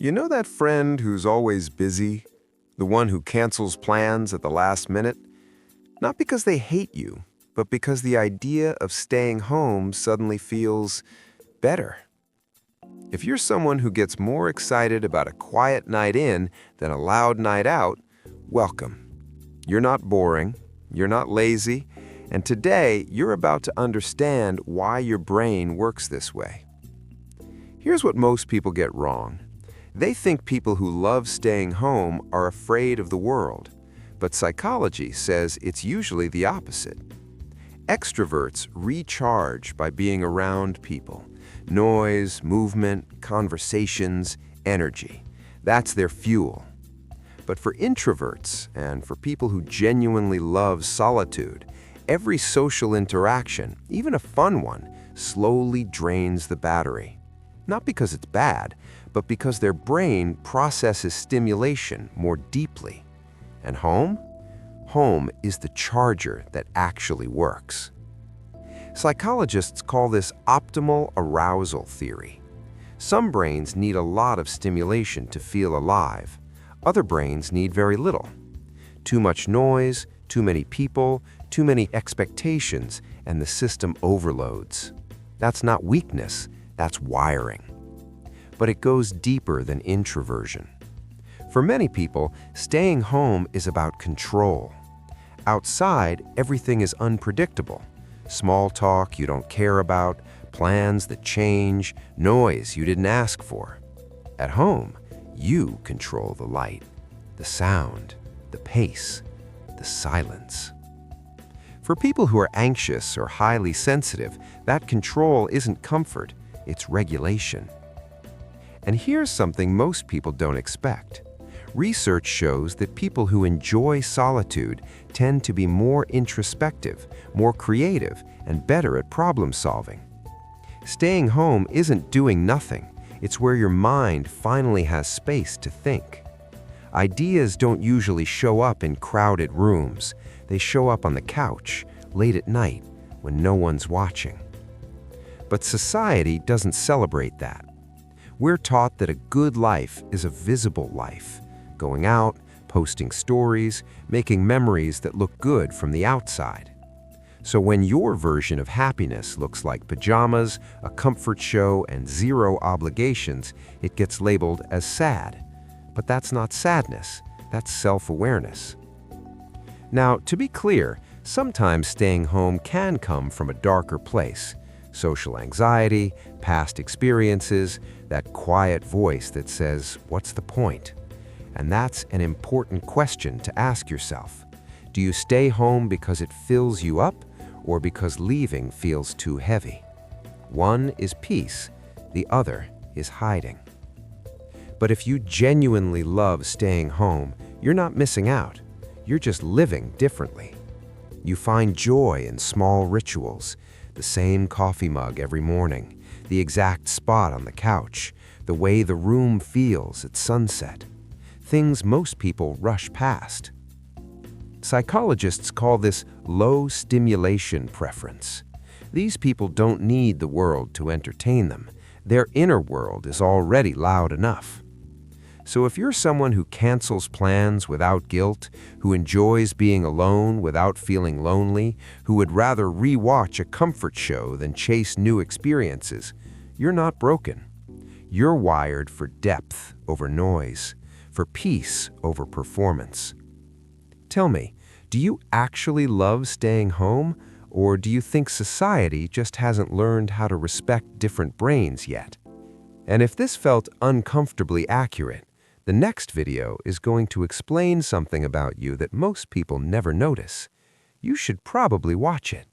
You know that friend who's always busy? The one who cancels plans at the last minute? Not because they hate you, but because the idea of staying home suddenly feels better. If you're someone who gets more excited about a quiet night in than a loud night out, welcome. You're not boring, you're not lazy, and today you're about to understand why your brain works this way. Here's what most people get wrong. They think people who love staying home are afraid of the world, but psychology says it's usually the opposite. Extroverts recharge by being around people. Noise, movement, conversations, energy. That's their fuel. But for introverts, and for people who genuinely love solitude, every social interaction, even a fun one, slowly drains the battery. Not because it's bad, but because their brain processes stimulation more deeply. And home? Home is the charger that actually works. Psychologists call this optimal arousal theory. Some brains need a lot of stimulation to feel alive. Other brains need very little. Too much noise, too many people, too many expectations, and the system overloads. That's not weakness, that's wiring. But it goes deeper than introversion. For many people, staying home is about control. Outside, everything is unpredictable. Small talk you don't care about, plans that change, noise you didn't ask for. At home, you control the light, the sound, the pace, the silence. For people who are anxious or highly sensitive, that control isn't comfort, it's regulation. And here's something most people don't expect. Research shows that people who enjoy solitude tend to be more introspective, more creative, and better at problem solving. Staying home isn't doing nothing. It's where your mind finally has space to think. Ideas don't usually show up in crowded rooms. They show up on the couch, late at night, when no one's watching. But society doesn't celebrate that. We're taught that a good life is a visible life, going out, posting stories, making memories that look good from the outside. So when your version of happiness looks like pajamas, a comfort show, and zero obligations, it gets labeled as sad. But that's not sadness, that's self-awareness. Now, to be clear, sometimes staying home can come from a darker place. Social anxiety, past experiences, that quiet voice that says, "What's the point?" And that's an important question to ask yourself. Do you stay home because it fills you up, or because leaving feels too heavy? One is peace, the other is hiding. But if you genuinely love staying home, you're not missing out. You're just living differently. You find joy in small rituals, the same coffee mug every morning, the exact spot on the couch, the way the room feels at sunset. Things most people rush past. Psychologists call this low stimulation preference. These people don't need the world to entertain them. Their inner world is already loud enough. So if you're someone who cancels plans without guilt, who enjoys being alone without feeling lonely, who would rather re-watch a comfort show than chase new experiences, you're not broken. You're wired for depth over noise, for peace over performance. Tell me, do you actually love staying home, or do you think society just hasn't learned how to respect different brains yet? And if this felt uncomfortably accurate, the next video is going to explain something about you that most people never notice. You should probably watch it.